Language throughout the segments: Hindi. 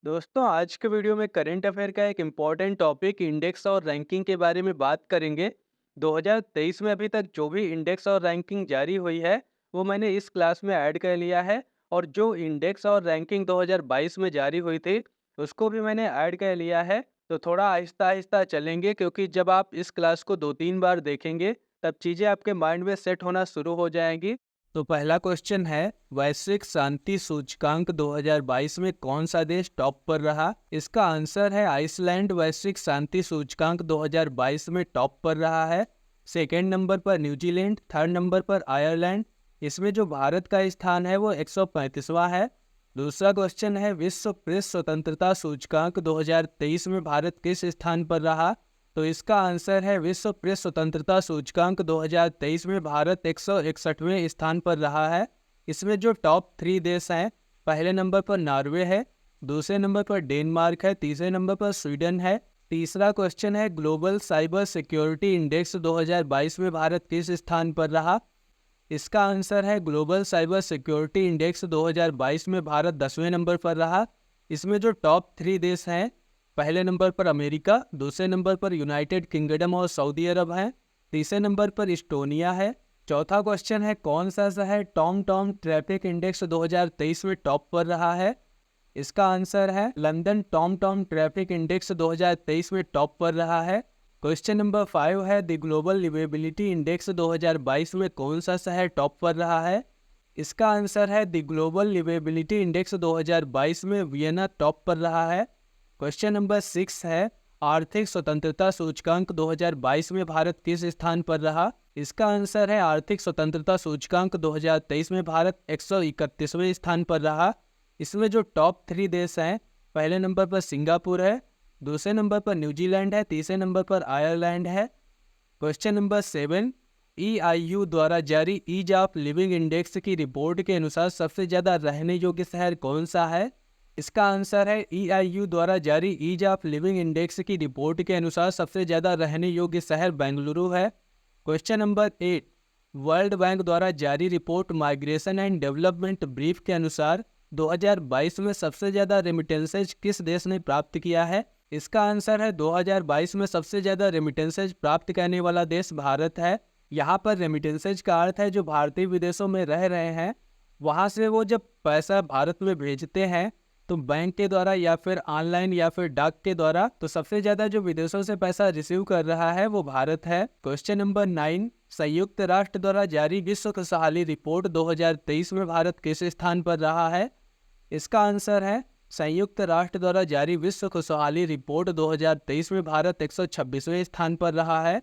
दोस्तों आज के वीडियो में करंट अफेयर का एक इम्पॉर्टेंट टॉपिक इंडेक्स और रैंकिंग के बारे में बात करेंगे। 2023 में अभी तक जो भी इंडेक्स और रैंकिंग जारी हुई है वो मैंने इस क्लास में ऐड कर लिया है। और जो इंडेक्स और रैंकिंग 2022 में जारी हुई थी उसको भी मैंने ऐड कर लिया है। तो थोड़ा आहिस्ता आहिस्ता चलेंगे क्योंकि जब आप इस क्लास को 2-3 बार देखेंगे तब चीज़ें आपके माइंड में सेट होना शुरू हो जाएंगी। तो पहला क्वेश्चन है, वैश्विक शांति सूचकांक 2022 में कौन सा देश टॉप पर रहा? इसका आंसर है आइसलैंड वैश्विक शांति सूचकांक 2022 में टॉप पर रहा है। सेकेंड नंबर पर न्यूजीलैंड, थर्ड नंबर पर आयरलैंड। इसमें जो भारत का स्थान है वो 135वां है। दूसरा क्वेश्चन है, विश्व प्रेस स्वतंत्रता सूचकांक 2023 में भारत किस स्थान पर रहा? तो इसका आंसर है विश्व प्रेस स्वतंत्रता सूचकांक 2023 में भारत 161वें स्थान पर रहा है। इसमें जो टॉप 3 देश हैं, पहले नंबर पर नॉर्वे है, दूसरे नंबर पर डेनमार्क है, तीसरे नंबर पर स्वीडन है। तीसरा क्वेश्चन है, ग्लोबल साइबर सिक्योरिटी इंडेक्स 2022 में भारत किस स्थान पर रहा? इसका आंसर है ग्लोबल साइबर सिक्योरिटी इंडेक्स 2022 में भारत 10वें नंबर पर रहा। इसमें जो टॉप 3 देश हैं, पहले नंबर पर अमेरिका, दूसरे नंबर पर यूनाइटेड किंगडम और सऊदी अरब है, तीसरे नंबर पर इस्टोनिया है। चौथा क्वेश्चन है, कौन सा शहर टॉम टॉम ट्रैफिक इंडेक्स 2023 में टॉप पर रहा है? इसका आंसर है London Tom Tom traffic index 2023 में टॉप पर रहा है। क्वेश्चन नंबर 5 है, द ग्लोबल लिवेबिलिटी इंडेक्स 2022 में कौन सा शहर टॉप पर रहा है? इसका आंसर है द ग्लोबल लिवेबिलिटी इंडेक्स 2022 में वियना टॉप पर रहा है। क्वेश्चन नंबर 6 है, आर्थिक स्वतंत्रता सूचकांक 2022 में भारत किस स्थान पर रहा? इसका आंसर है आर्थिक स्वतंत्रता सूचकांक 2023 में भारत 131वें स्थान पर रहा। इसमें जो टॉप 3 देश हैं, पहले नंबर पर सिंगापुर है, दूसरे नंबर पर न्यूजीलैंड है, तीसरे नंबर पर आयरलैंड है। क्वेश्चन नंबर 7, EIU द्वारा जारी ईज ऑफ लिविंग इंडेक्स की रिपोर्ट के अनुसार सबसे ज़्यादा रहने योग्य शहर कौन सा है? इसका आंसर है EIU द्वारा जारी ईज ऑफ लिविंग इंडेक्स की रिपोर्ट के अनुसार सबसे ज़्यादा रहने योग्य शहर बेंगलुरु है। क्वेश्चन नंबर 8, वर्ल्ड बैंक द्वारा जारी report migration and development brief के अनुसार 2022 में सबसे ज़्यादा रेमिटेंसेज किस देश ने प्राप्त किया है? इसका आंसर है 2022 में सबसे ज़्यादा रेमिटेंसेज प्राप्त करने वाला देश भारत है। यहाँ पर रेमिटेंसेज का अर्थ है जो भारतीय विदेशों में रह रहे हैं वहाँ से वो जब पैसा भारत में भेजते हैं तो बैंक के द्वारा या फिर ऑनलाइन या फिर डाक के द्वारा, तो सबसे ज़्यादा जो विदेशों से पैसा रिसीव कर रहा है वो भारत है। क्वेश्चन नंबर 9, संयुक्त राष्ट्र द्वारा जारी विश्व खुशहाली रिपोर्ट 2023 में भारत किस स्थान पर रहा है? इसका आंसर है संयुक्त राष्ट्र द्वारा जारी विश्व खुशहाली रिपोर्ट 2023 में भारत 126वें स्थान पर रहा है।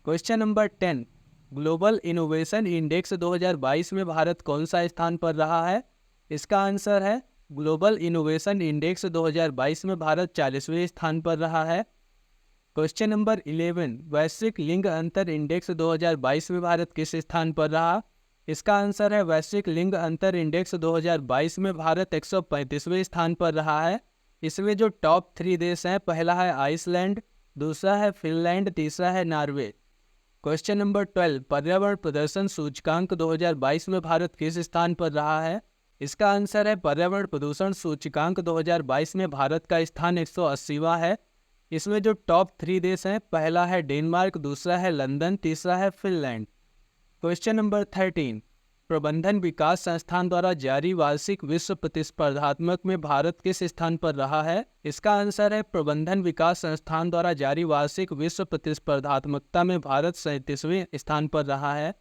Question number 10, global innovation index 2022 में भारत कौन सा स्थान पर रहा है? इसका आंसर है ग्लोबल इनोवेशन इंडेक्स 2022 में भारत 40वें स्थान पर रहा है। क्वेश्चन नंबर 11, वैश्विक लिंग अंतर इंडेक्स 2022 में भारत किस स्थान पर रहा? इसका आंसर है वैश्विक लिंग अंतर इंडेक्स 2022 में भारत 135वें स्थान पर रहा है। इसमें जो टॉप 3 देश हैं, पहला है आइसलैंड, दूसरा है फिनलैंड, तीसरा है नॉर्वे। क्वेश्चन नंबर 12, पर्यावरण प्रदर्शन सूचकांक 2022 में भारत किस स्थान पर रहा है? इसका आंसर है पर्यावरण प्रदूषण सूचकांक 2022 में भारत का स्थान 180वां है। इसमें जो टॉप 3 देश हैं, पहला है डेनमार्क, दूसरा है लंदन, तीसरा है फिनलैंड। क्वेश्चन नंबर 13, प्रबंधन विकास संस्थान द्वारा जारी वार्षिक विश्व प्रतिस्पर्धात्मक में भारत किस स्थान पर रहा है? इसका आंसर है प्रबंधन विकास संस्थान द्वारा जारी वार्षिक विश्व प्रतिस्पर्धात्मकता में भारत 37वें स्थान पर रहा है।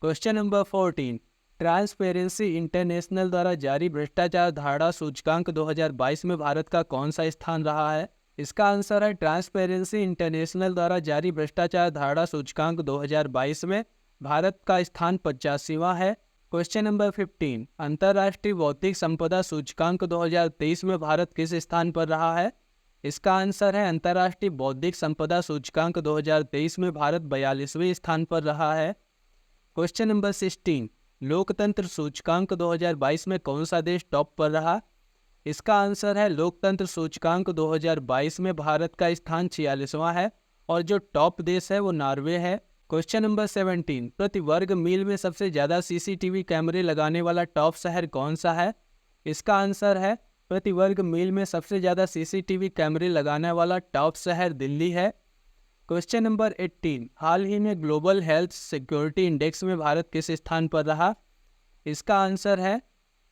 क्वेश्चन नंबर 14, ट्रांसपेरेंसी इंटरनेशनल द्वारा जारी भ्रष्टाचार धारणा सूचकांक 2022 में भारत का कौन सा स्थान रहा है? इसका आंसर है ट्रांसपेरेंसी इंटरनेशनल द्वारा जारी भ्रष्टाचार धारणा सूचकांक 2022 में भारत का स्थान 85वां है। क्वेश्चन नंबर 15, अंतर्राष्ट्रीय बौद्धिक संपदा सूचकांक 2023 में भारत किस स्थान पर रहा है? इसका आंसर है अंतर्राष्ट्रीय बौद्धिक संपदा सूचकांक 2023 में भारत 42वें स्थान पर रहा है। क्वेश्चन नंबर 16, लोकतंत्र सूचकांक 2022 में कौन सा देश टॉप पर रहा? इसका आंसर है लोकतंत्र सूचकांक 2022 में भारत का स्थान 46वां है और जो टॉप देश है वो नॉर्वे है। क्वेश्चन नंबर 17, प्रति वर्ग मील में सबसे ज़्यादा CCTV कैमरे लगाने वाला टॉप शहर कौन सा है? इसका आंसर है प्रति वर्ग मील में सबसे ज़्यादा सीसीटीवी कैमरे लगाने वाला टॉप शहर दिल्ली है। क्वेश्चन नंबर 18, हाल ही में ग्लोबल हेल्थ सिक्योरिटी इंडेक्स में भारत किस स्थान पर रहा? इसका आंसर है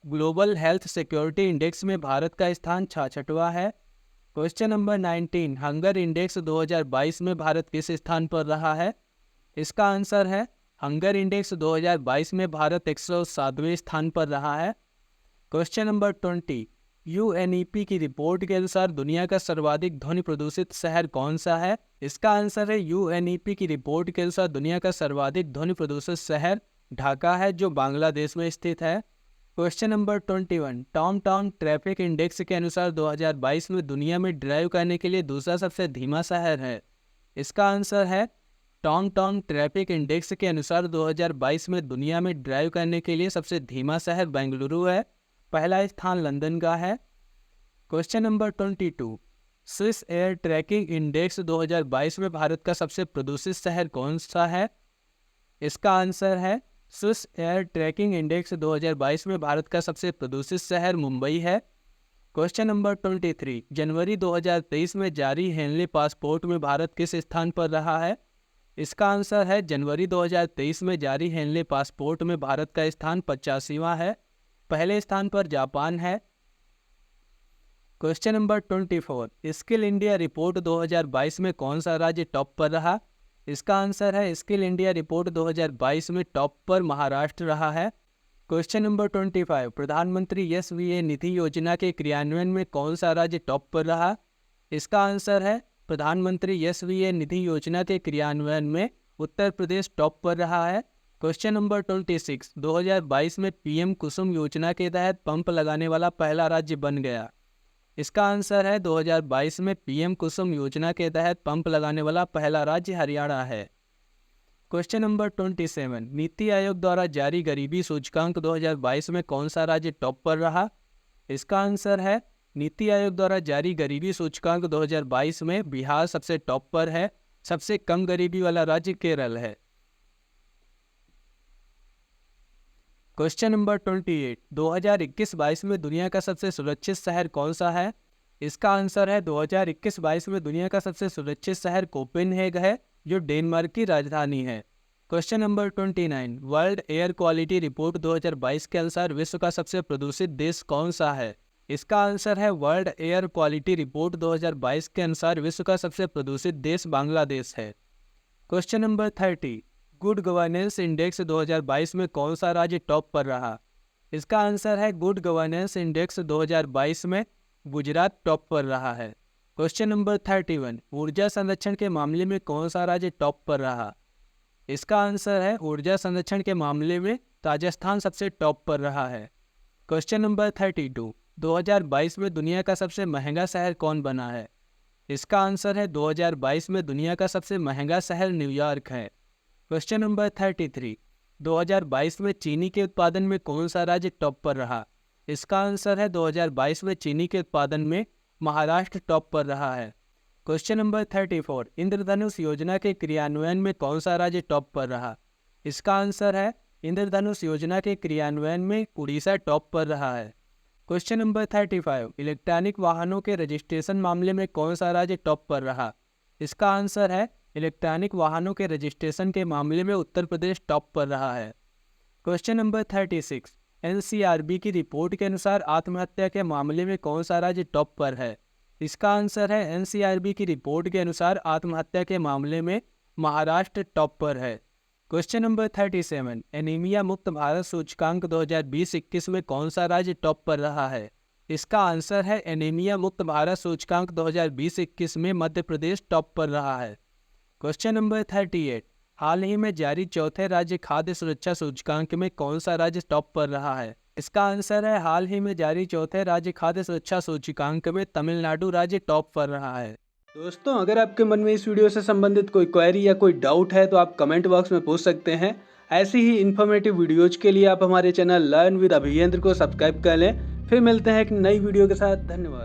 ग्लोबल हेल्थ सिक्योरिटी इंडेक्स में भारत का स्थान 66वां है। क्वेश्चन नंबर 19, हंगर इंडेक्स 2022 में भारत किस स्थान पर रहा है? इसका आंसर है हंगर इंडेक्स 2022 में भारत 107वें स्थान पर रहा है। क्वेश्चन नंबर 20, यूएनईपी की रिपोर्ट के अनुसार दुनिया का सर्वाधिक ध्वनि प्रदूषित शहर कौन सा है? इसका आंसर है यूएनईपी की रिपोर्ट के अनुसार दुनिया का सर्वाधिक ध्वनि प्रदूषित शहर ढाका है, जो बांग्लादेश में स्थित है। Question number 21, Tom town traffic index के अनुसार 2022 में दुनिया में ड्राइव करने के लिए दूसरा सबसे धीमा शहर है। इसका आंसर है टॉम टाउन ट्रैफिक इंडेक्स के अनुसार 2022 में दुनिया में ड्राइव करने के लिए सबसे धीमा शहर बेंगलुरु है, पहला स्थान लंदन का है। Question number 22, Swiss air tracking index 2022 में भारत का सबसे प्रदूषित शहर कौन सा है? इसका आंसर है स्विस एयर ट्रैकिंग इंडेक्स 2022 में भारत का सबसे प्रदूषित शहर मुंबई है। क्वेश्चन नंबर 23, जनवरी 2023 में जारी हेनली पासपोर्ट में भारत किस स्थान पर रहा है? इसका आंसर है जनवरी 2023 में जारी हेनली पासपोर्ट में भारत का स्थान 85वां है, पहले स्थान पर जापान है। Question number 24, skill India report 2022 में कौन सा राज्य टॉप पर रहा? इसका आंसर है स्किल इंडिया रिपोर्ट 2022 में टॉप पर महाराष्ट्र रहा है। क्वेश्चन नंबर 25, प्रधानमंत्री एसवीए निधि योजना के क्रियान्वयन में कौन सा राज्य टॉप पर रहा? इसका आंसर है प्रधानमंत्री एसवीए निधि योजना के क्रियान्वयन में उत्तर प्रदेश टॉप पर रहा है। क्वेश्चन नंबर 26, 2022 में पीएम कुसुम योजना के तहत पंप लगाने वाला पहला राज्य बन गया। इसका आंसर है 2022 में पीएम कुसुम योजना के तहत पंप लगाने वाला पहला राज्य हरियाणा है। क्वेश्चन नंबर 27, नीति आयोग द्वारा जारी गरीबी सूचकांक 2022 में कौन सा राज्य टॉप पर रहा? इसका आंसर है नीति आयोग द्वारा जारी गरीबी सूचकांक 2022 में बिहार सबसे टॉप पर है, सबसे कम गरीबी वाला राज्य केरल है। क्वेश्चन नंबर 28, 2021-22 में दुनिया का सबसे सुरक्षित शहर कौन सा है? इसका आंसर है 2021-22 में दुनिया का सबसे सुरक्षित शहर कोपेनहेग है, जो डेनमार्क की राजधानी है। Question number 29, world air quality report 2022 के अनुसार विश्व का सबसे प्रदूषित देश कौन सा है? इसका आंसर है वर्ल्ड एयर क्वालिटी रिपोर्ट 2022 के अनुसार विश्व का सबसे प्रदूषित देश बांग्लादेश है। Question number 30, good governance index 2022 में कौन सा राज्य टॉप पर रहा? इसका आंसर है गुड गवर्नेंस इंडेक्स 2022 में गुजरात टॉप पर रहा है। क्वेश्चन नंबर 31, ऊर्जा संरक्षण के मामले में कौन सा राज्य टॉप पर रहा? इसका आंसर है ऊर्जा संरक्षण के मामले में राजस्थान सबसे टॉप पर रहा है। क्वेश्चन नंबर 32, 2022 में दुनिया का सबसे महंगा शहर कौन बना है? इसका आंसर है 2022 में दुनिया का सबसे महंगा शहर न्यूयॉर्क है। क्वेश्चन नंबर 33, 2022 में चीनी के उत्पादन में कौन सा राज्य टॉप पर रहा? इसका आंसर है 2022 में चीनी के उत्पादन में महाराष्ट्र टॉप पर रहा है। क्वेश्चन नंबर 34, इंद्रधनुष योजना के क्रियान्वयन में कौन सा राज्य टॉप पर रहा? इसका आंसर है इंद्रधनुष योजना के क्रियान्वयन में उड़ीसा टॉप पर रहा है। क्वेश्चन नंबर 35, इलेक्ट्रॉनिक वाहनों के रजिस्ट्रेशन मामले में कौन सा राज्य टॉप पर रहा? इसका आंसर है इलेक्ट्रॉनिक वाहनों के रजिस्ट्रेशन के मामले में उत्तर प्रदेश टॉप पर रहा है। क्वेश्चन नंबर 36, एनसीआरबी की रिपोर्ट के अनुसार आत्महत्या के मामले में कौन सा राज्य टॉप पर है? इसका आंसर है एनसीआरबी की रिपोर्ट के अनुसार आत्महत्या के मामले में महाराष्ट्र टॉप पर है। क्वेश्चन नंबर 37, एनीमिया मुक्त भारत सूचकांक 2020-21 में कौन सा राज्य टॉप पर रहा है? इसका आंसर है एनीमिया मुक्त भारत सूचकांक 2020-21 में मध्य प्रदेश टॉप पर रहा है। क्वेश्चन नंबर 38, हाल ही में जारी चौथे राज्य खाद्य सुरक्षा सूचकांक में कौन सा राज्य टॉप पर रहा है? इसका आंसर है हाल ही में जारी चौथे राज्य खाद्य सुरक्षा सूचकांक में तमिलनाडु राज्य टॉप पर रहा है। दोस्तों, अगर आपके मन में इस वीडियो से संबंधित कोई क्वेरी या कोई डाउट है तो आप कमेंट बॉक्स में पूछ सकते हैं। ऐसी ही इन्फॉर्मेटिव वीडियोज के लिए आप हमारे चैनल लर्न विद अभियंत्र को सब्सक्राइब कर लें। फिर मिलते हैं एक नई वीडियो के साथ। धन्यवाद।